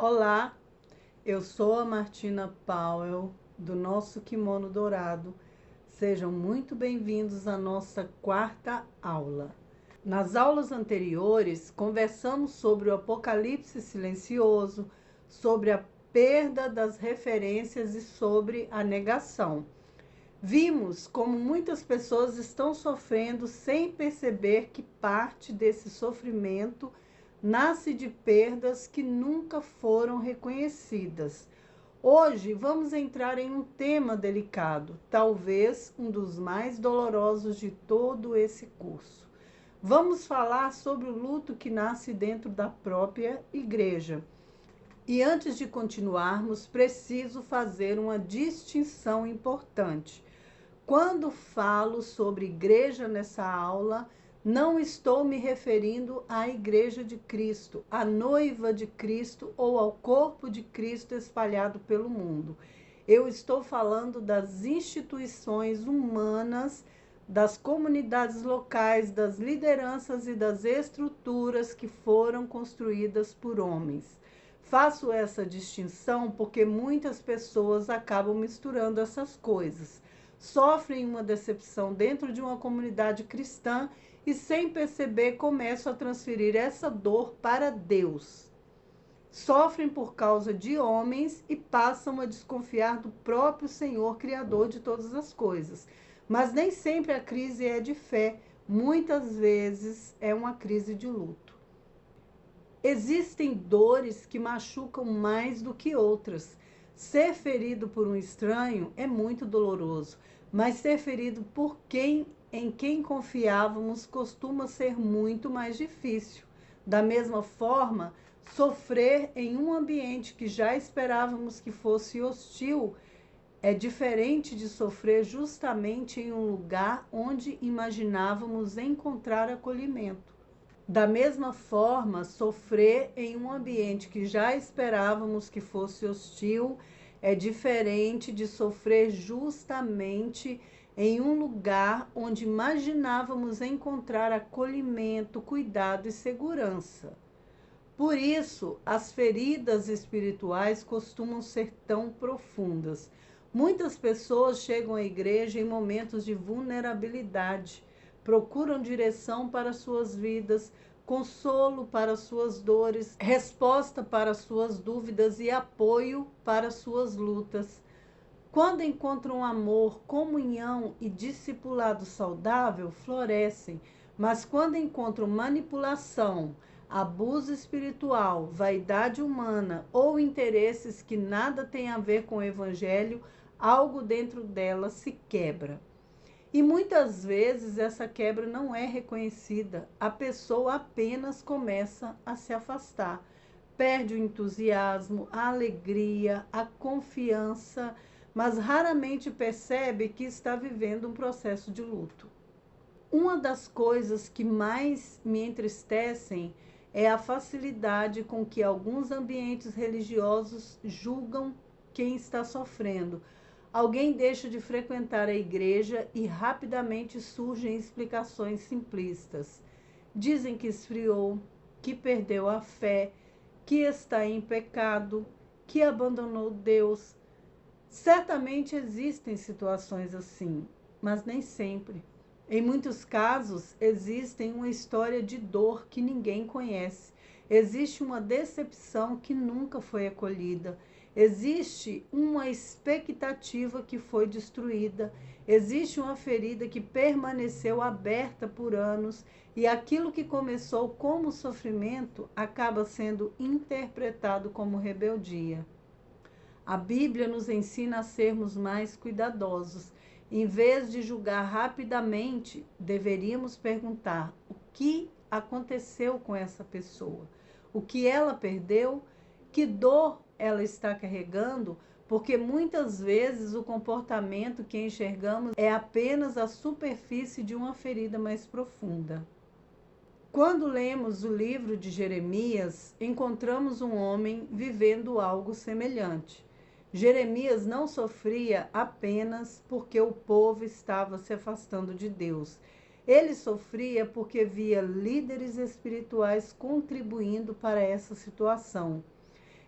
Olá, eu sou a Martina Powell, do nosso Kimono Dourado. Sejam muito bem-vindos à nossa quarta aula. Nas aulas anteriores, conversamos sobre o Apocalipse silencioso, sobre a perda das referências e sobre a negação. Vimos como muitas pessoas estão sofrendo sem perceber que parte desse sofrimento nasce de perdas que nunca foram reconhecidas. Hoje vamos entrar em um tema delicado, talvez um dos mais dolorosos de todo esse curso. Vamos falar sobre o luto que nasce dentro da própria igreja. E antes de continuarmos, preciso fazer uma distinção importante. Quando falo sobre igreja nessa aula, não estou me referindo à Igreja de Cristo, à noiva de Cristo ou ao corpo de Cristo espalhado pelo mundo. Eu estou falando das instituições humanas, das comunidades locais, das lideranças e das estruturas que foram construídas por homens. Faço essa distinção porque muitas pessoas acabam misturando essas coisas. Sofrem uma decepção dentro de uma comunidade cristã e, sem perceber, começam a transferir essa dor para Deus. Sofrem por causa de homens e passam a desconfiar do próprio Senhor, Criador de todas as coisas. Mas nem sempre a crise é de fé, muitas vezes é uma crise de luto. Existem dores que machucam mais do que outras. Ser ferido por um estranho é muito doloroso, mas ser ferido por em quem confiávamos costuma ser muito mais difícil. Da mesma forma, sofrer em um ambiente que já esperávamos que fosse hostil é diferente de sofrer justamente em um lugar onde imaginávamos encontrar acolhimento. Da mesma forma, sofrer em um ambiente que já esperávamos que fosse hostil é diferente de sofrer justamente em um lugar onde imaginávamos encontrar acolhimento, cuidado e segurança. Por isso, as feridas espirituais costumam ser tão profundas. Muitas pessoas chegam à igreja em momentos de vulnerabilidade, procuram direção para suas vidas, consolo para suas dores, resposta para suas dúvidas e apoio para suas lutas. Quando encontram amor, comunhão e discipulado saudável, florescem, mas quando encontram manipulação, abuso espiritual, vaidade humana ou interesses que nada têm a ver com o evangelho, algo dentro dela se quebra. E muitas vezes essa quebra não é reconhecida, a pessoa apenas começa a se afastar, perde o entusiasmo, a alegria, a confiança, mas raramente percebe que está vivendo um processo de luto. Uma das coisas que mais me entristecem é a facilidade com que alguns ambientes religiosos julgam quem está sofrendo. Alguém deixa de frequentar a igreja e rapidamente surgem explicações simplistas. Dizem que esfriou, que perdeu a fé, que está em pecado, que abandonou Deus. Certamente existem situações assim, mas nem sempre. Em muitos casos, existe uma história de dor que ninguém conhece. Existe uma decepção que nunca foi acolhida. Existe uma expectativa que foi destruída. Existe uma ferida que permaneceu aberta por anos e aquilo que começou como sofrimento acaba sendo interpretado como rebeldia. A Bíblia nos ensina a sermos mais cuidadosos. Em vez de julgar rapidamente, deveríamos perguntar o que aconteceu com essa pessoa, o que ela perdeu, que dor ela está carregando, porque muitas vezes o comportamento que enxergamos é apenas a superfície de uma ferida mais profunda. Quando lemos o livro de Jeremias, encontramos um homem vivendo algo semelhante. Jeremias não sofria apenas porque o povo estava se afastando de Deus. Ele sofria porque via líderes espirituais contribuindo para essa situação.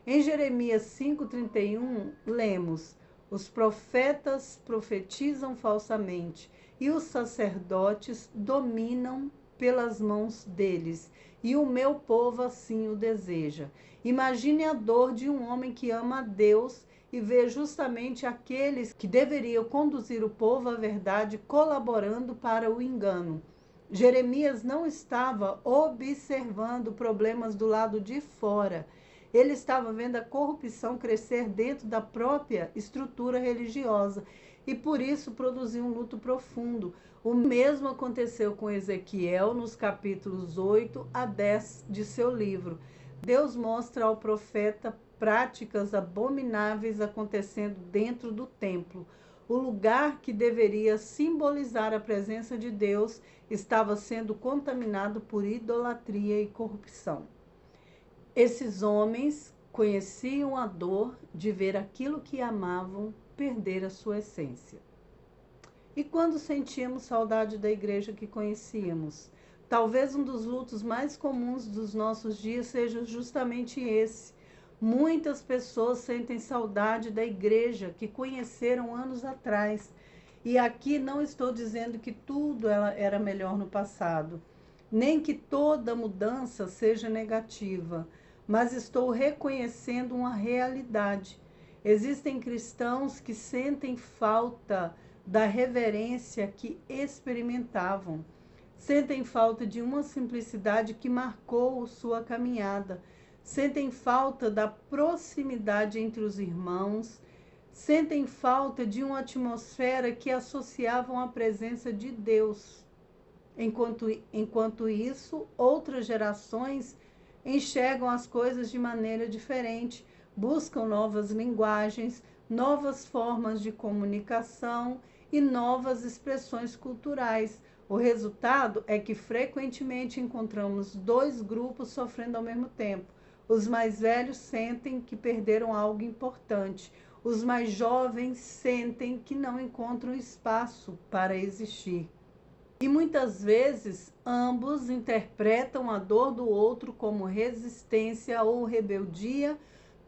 Em Jeremias 5,31, lemos: os profetas profetizam falsamente e os sacerdotes dominam pelas mãos deles, e o meu povo assim o deseja. Imagine a dor de um homem que ama a Deus e vê justamente aqueles que deveriam conduzir o povo à verdade colaborando para o engano. Jeremias não estava observando problemas do lado de fora. Ele estava vendo a corrupção crescer dentro da própria estrutura religiosa e por isso produziu um luto profundo. O mesmo aconteceu com Ezequiel nos capítulos 8 a 10 de seu livro. Deus mostra ao profeta práticas abomináveis acontecendo dentro do templo. O lugar que deveria simbolizar a presença de Deus estava sendo contaminado por idolatria e corrupção. Esses homens conheciam a dor de ver aquilo que amavam perder a sua essência. E quando sentíamos saudade da igreja que conhecíamos? Talvez um dos lutos mais comuns dos nossos dias seja justamente esse. Muitas pessoas sentem saudade da igreja que conheceram anos atrás. E aqui não estou dizendo que tudo era melhor no passado, nem que toda mudança seja negativa, mas estou reconhecendo uma realidade. Existem cristãos que sentem falta da reverência que experimentavam, sentem falta de uma simplicidade que marcou sua caminhada, sentem falta da proximidade entre os irmãos, sentem falta de uma atmosfera que associavam a presença de Deus. Enquanto isso, outras gerações enxergam as coisas de maneira diferente, buscam novas linguagens, novas formas de comunicação e novas expressões culturais. O resultado é que frequentemente encontramos dois grupos sofrendo ao mesmo tempo. Os mais velhos sentem que perderam algo importante. Os mais jovens sentem que não encontram espaço para existir. E muitas vezes ambos interpretam a dor do outro como resistência ou rebeldia,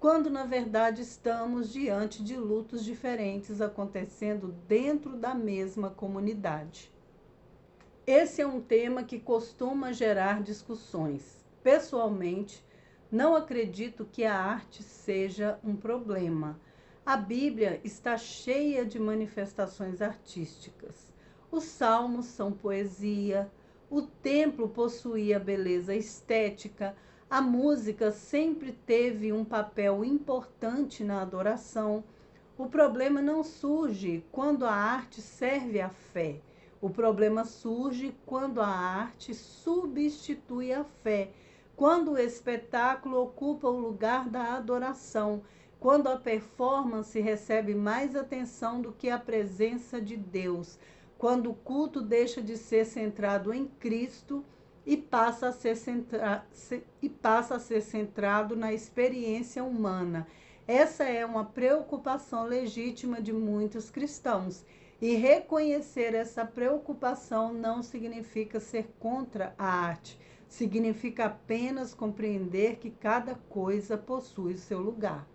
quando na verdade estamos diante de lutos diferentes acontecendo dentro da mesma comunidade. Esse é um tema que costuma gerar discussões. Pessoalmente, não acredito que a arte seja um problema. A Bíblia está cheia de manifestações artísticas. Os salmos são poesia, o templo possuía beleza estética, a música sempre teve um papel importante na adoração. O problema não surge quando a arte serve à fé. O problema surge quando a arte substitui a fé, quando o espetáculo ocupa o lugar da adoração, quando a performance recebe mais atenção do que a presença de Deus, quando o culto deixa de ser centrado em Cristo e passa a ser centrado na experiência humana. Essa é uma preocupação legítima de muitos cristãos. E reconhecer essa preocupação não significa ser contra a arte, significa apenas compreender que cada coisa possui seu lugar.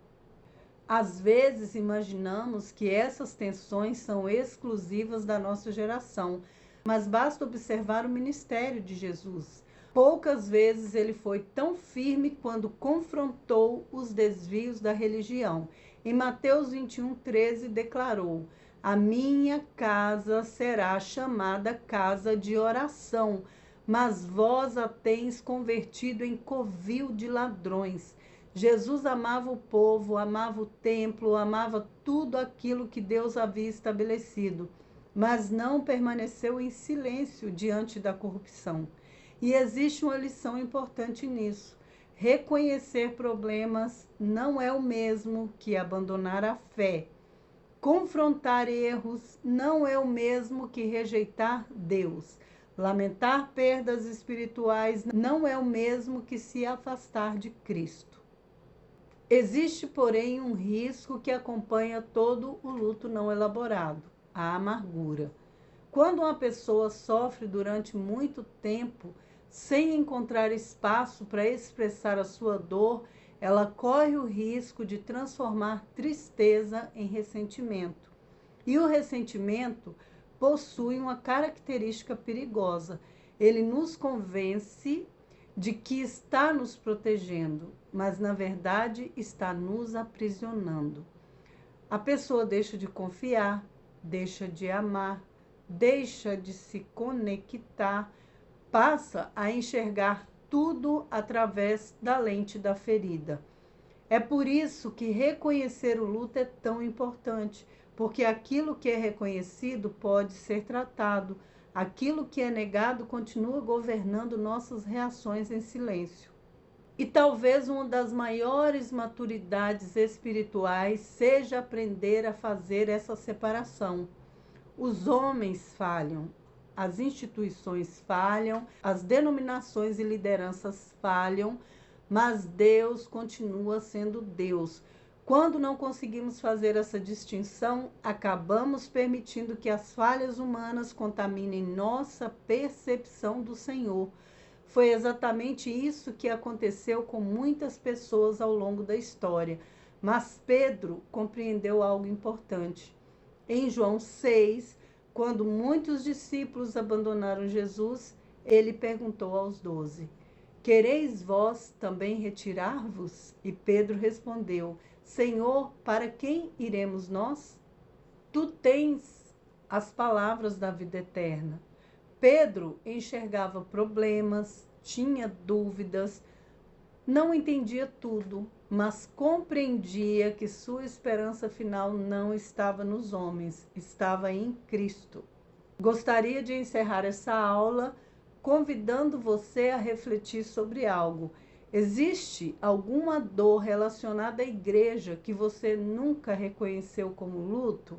Às vezes imaginamos que essas tensões são exclusivas da nossa geração, mas basta observar o ministério de Jesus. Poucas vezes ele foi tão firme quando confrontou os desvios da religião. Em Mateus 21:13 declarou: a minha casa será chamada casa de oração, mas vós a tens convertido em covil de ladrões. Jesus amava o povo, amava o templo, amava tudo aquilo que Deus havia estabelecido, mas não permaneceu em silêncio diante da corrupção. E existe uma lição importante nisso. Reconhecer problemas não é o mesmo que abandonar a fé. Confrontar erros não é o mesmo que rejeitar Deus. Lamentar perdas espirituais não é o mesmo que se afastar de Cristo. Existe, porém, um risco que acompanha todo o luto não elaborado: a amargura. Quando uma pessoa sofre durante muito tempo sem encontrar espaço para expressar a sua dor, ela corre o risco de transformar tristeza em ressentimento. E o ressentimento possui uma característica perigosa. Ele nos convence de que está nos protegendo, mas na verdade está nos aprisionando. A pessoa deixa de confiar, deixa de amar, deixa de se conectar, passa a enxergar tudo através da lente da ferida. É por isso que reconhecer o luto é tão importante, porque aquilo que é reconhecido pode ser tratado, aquilo que é negado continua governando nossas reações em silêncio. E talvez uma das maiores maturidades espirituais seja aprender a fazer essa separação. Os homens falham, as instituições falham, as denominações e lideranças falham, mas Deus continua sendo Deus. Quando não conseguimos fazer essa distinção, acabamos permitindo que as falhas humanas contaminem nossa percepção do Senhor. Foi exatamente isso que aconteceu com muitas pessoas ao longo da história. Mas Pedro compreendeu algo importante. Em João 6, quando muitos discípulos abandonaram Jesus, ele perguntou aos 12: Quereis vós também retirar-vos? E Pedro respondeu: Senhor, para quem iremos nós? Tu tens as palavras da vida eterna. Pedro enxergava problemas, tinha dúvidas, não entendia tudo, mas compreendia que sua esperança final não estava nos homens, estava em Cristo. Gostaria de encerrar essa aula convidando você a refletir sobre algo. Existe alguma dor relacionada à igreja que você nunca reconheceu como luto?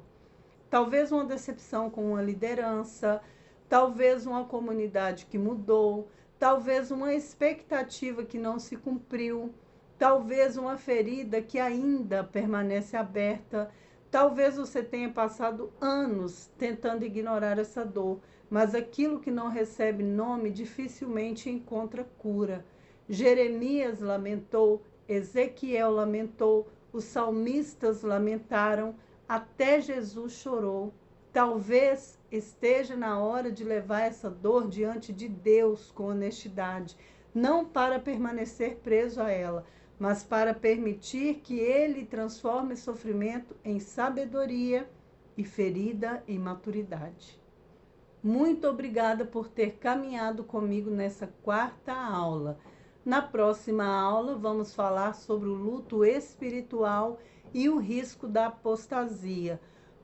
Talvez uma decepção com uma liderança, talvez uma comunidade que mudou, talvez uma expectativa que não se cumpriu, talvez uma ferida que ainda permanece aberta. Talvez você tenha passado anos tentando ignorar essa dor, mas aquilo que não recebe nome dificilmente encontra cura. Jeremias lamentou, Ezequiel lamentou, os salmistas lamentaram, até Jesus chorou. Talvez esteja na hora de levar essa dor diante de Deus com honestidade, não para permanecer preso a ela, mas para permitir que Ele transforme sofrimento em sabedoria e ferida em maturidade. Muito obrigada por ter caminhado comigo nessa quarta aula. Na próxima aula, vamos falar sobre o luto espiritual e o risco da apostasia.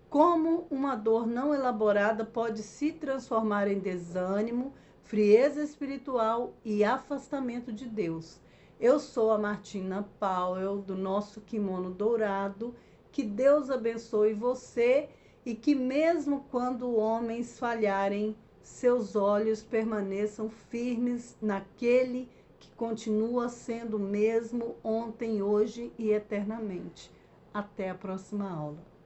Como uma dor não elaborada pode se transformar em desânimo, frieza espiritual e afastamento de Deus. Eu sou a Martina Powell, do nosso Kimono Dourado. Que Deus abençoe você e que mesmo quando homens falharem, seus olhos permaneçam firmes naquele que continua sendo o mesmo ontem, hoje e eternamente. Até a próxima aula.